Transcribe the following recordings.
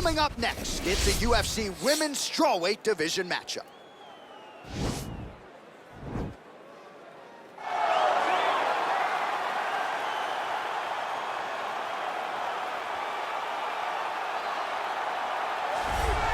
Coming up next, it's a UFC Women's Strawweight Division matchup.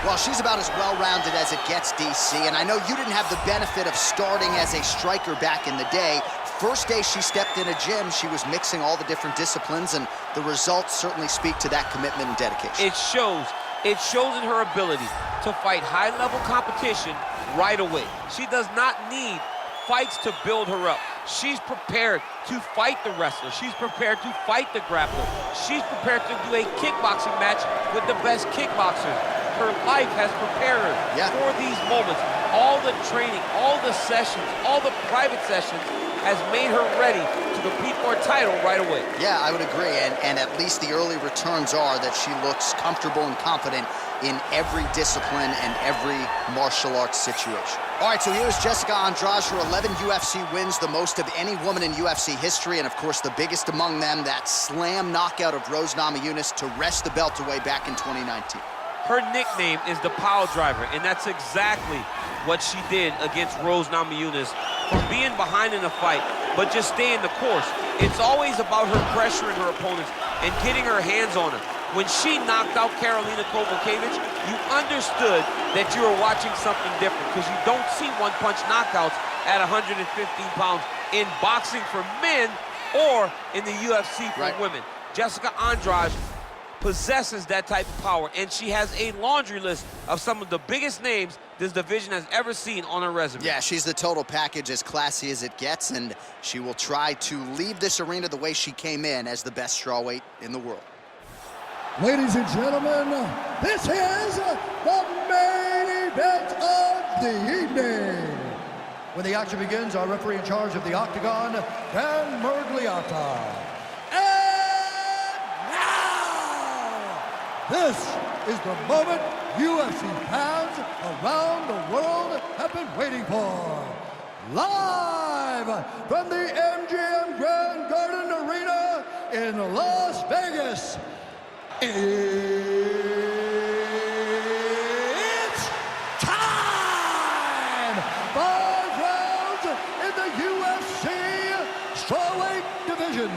Well, she's about as well-rounded as it gets, DC, and I know you didn't have the benefit of starting as a striker back in the day. First day she stepped in a gym, she was mixing all the different disciplines, and the results certainly speak to that commitment and dedication. It shows. It shows in her ability to fight high-level competition right away. She does not need fights to build her up. She's prepared to fight the wrestler. She's prepared to fight the grappler. She's prepared to do a kickboxing match with the best kickboxers. Her life has prepared her for these moments. All the training, all the sessions, all the private sessions has made her ready to compete for a title right away. Yeah, I would agree, and at least the early returns are that she looks comfortable and confident in every discipline and every martial arts situation. All right, so here's Jessica Andrade, her 11 UFC wins, the most of any woman in UFC history, and of course the biggest among them, that slam knockout of Rose Namajunas to wrest the belt away back in 2019. Her nickname is the Pile Driver, and that's exactly what she did against Rose Namajunas. From being behind in a fight, but just staying the course. It's always about her pressuring her opponents and getting her hands on her. When she knocked out Karolina Kowalkiewicz, you understood that you were watching something different, because you don't see one-punch knockouts at 115 pounds in boxing for men or in the UFC for women. Jessica Andrade possesses that type of power, and she has a laundry list of some of the biggest names this division has ever seen on her resume. Yeah, she's the total package, as classy as it gets, and she will try to leave this arena the way she came in, as the best strawweight in the world. Ladies and gentlemen, this is the main event of the evening. When the action begins, our referee in charge of the Octagon, Dan Miragliotta. This is the moment UFC fans around the world have been waiting for. Live from the MGM Grand Garden Arena in Las Vegas, it's time! 5 rounds in the UFC Strawweight Division.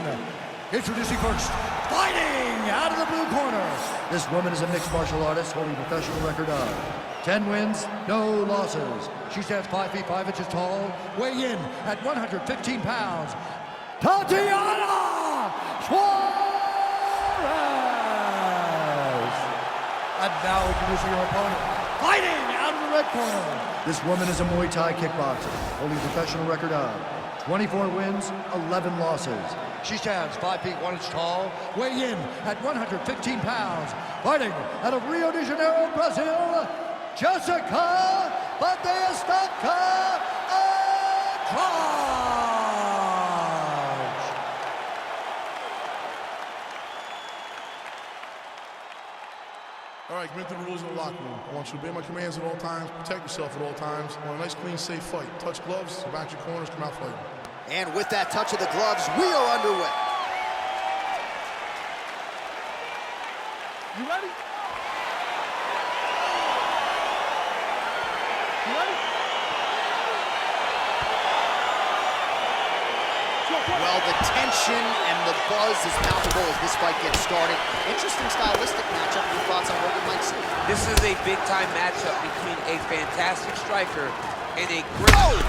Introducing first, fighting out of the blue corner. This woman is a mixed martial artist holding a professional record of 10 wins, no losses. She stands 5 feet 5 inches tall, weighing in at 115 pounds. Tatiana Suarez! And now introducing her opponent, fighting out of the red corner. This woman is a Muay Thai kickboxer, holding a professional record of 24 wins, 11 losses. She stands 5 feet 1 inch tall, weighing in at 115 pounds. Fighting out of Rio de Janeiro, Brazil, Jessica Batistuta Andrade. All right, commit to the rules of the locker room. I want you to obey my commands at all times, protect yourself at all times. I want a nice, clean, safe fight. Touch gloves, back your corners, come out fighting. And with that touch of the gloves, we are underway. You ready? You ready? Well, the tension and the buzz is palpable as this fight gets started. Interesting stylistic matchup. Your thoughts on what we might see? This is a big-time matchup between a fantastic striker and a great...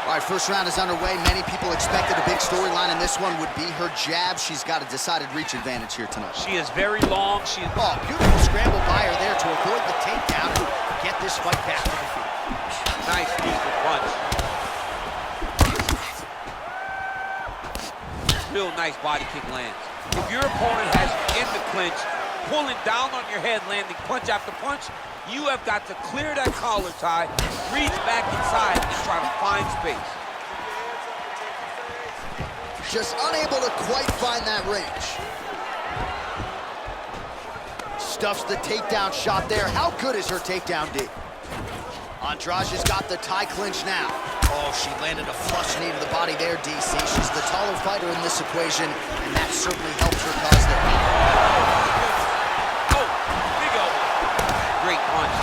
All right, first round is underway. Many people expected a big storyline, and this one would be her jab. She's got a decided reach advantage here tonight. She is very long. Oh, beautiful scramble by her there to avoid the takedown and get this fight back to the feet. Nice, beautiful punch. Real nice body kick lands. If your opponent has you in the clinch, pulling down on your head, landing punch after punch, you have got to clear that collar tie, reach back inside, and try to find space. Just unable to quite find that range. Stuffs the takedown shot there. How good is her takedown D? Andrade has got the tie clinch now. Oh, she landed a flush knee to the body there, DC. She's the taller style fighter in this equation, and that certainly helps her cause there. Oh, big elbow. Great punch.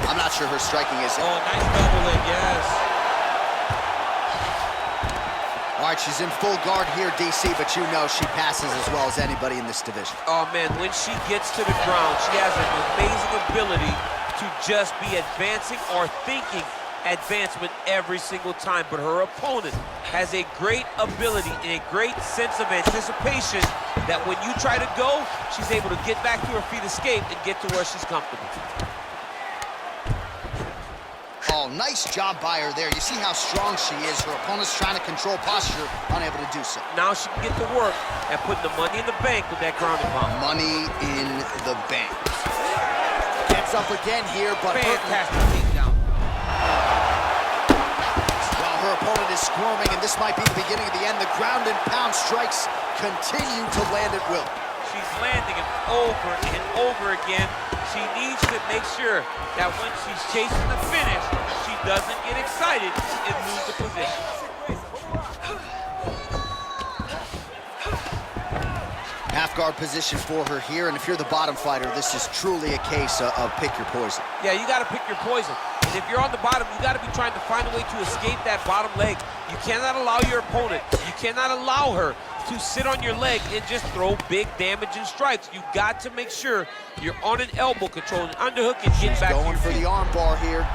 I'm not sure her striking is... Oh, nice double leg, yes. All right, she's in full guard here, DC, but you know she passes as well as anybody in this division. Oh, man, when she gets to the ground, she has an amazing ability to just be advancing or thinking advancement every single time. But her opponent has a great ability and a great sense of anticipation that when you try to go, she's able to get back to her feet, escape, and get to where she's comfortable. Oh, nice job by her there. You see how strong she is. Her opponent's trying to control posture, unable to do so. Now she can get to work and put the money in the bank with that ground and pound. Money in the bank. Gets up again here, but fantastic takedown. Well, her opponent is squirming, and this might be the beginning of the end. The ground and pound strikes continue to land at will. She's landing it over and over again. She needs to make sure that when she's chasing the finish, she doesn't get excited and lose the position. Half guard position for her here, and if you're the bottom fighter, this is truly a case of pick your poison. Yeah, you got to pick your poison. And if you're on the bottom, you got to be trying to find a way to escape that bottom leg. You cannot allow your opponent, you cannot allow her to sit on your leg and just throw big damaging strikes. You got to make sure you're on an elbow control, an underhook, and get back to your feet. Going for the arm bar here.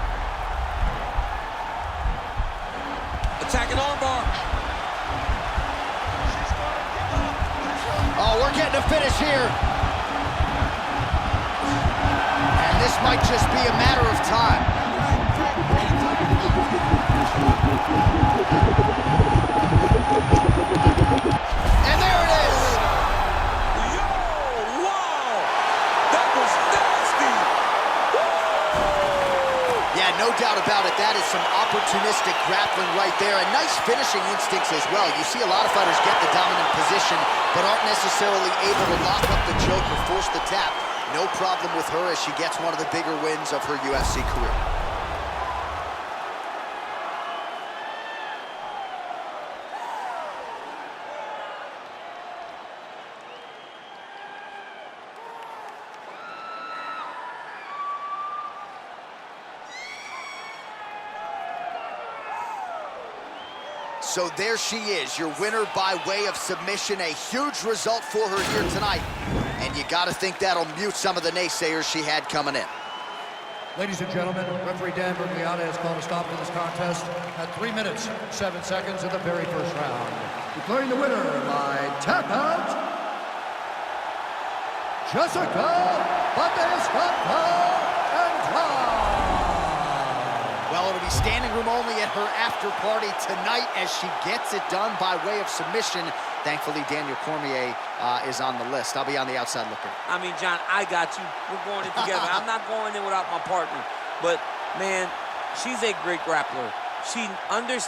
Attacking arm bar. Oh, we're getting a finish here. And this might just be a matter of time. And there it is. Yo, wow. That was nasty. Yeah, no doubt about it. That is some opportunistic grappling right there, and nice finishing instincts as well. You see a lot of fighters get the dominant position, but aren't necessarily able to lock up the choke or force the tap. No problem with her as she gets one of the bigger wins of her UFC career. So there she is, your winner by way of submission. A huge result for her here tonight. And you got to think that'll mute some of the naysayers she had coming in. Ladies and gentlemen, referee Dan Bergliata has called a stop to this contest at 3 minutes, 7 seconds of the very first round. Declaring the winner by tap out, Jessica Batistuta Andrade. Well, it'll be standing room only at her after party tonight as she gets it done by way of submission. Thankfully, Daniel Cormier is on the list. I'll be on the outside looking. I mean, John, I got you. We're going in together. I'm not going in without my partner. But, man, she's a great grappler. She understands.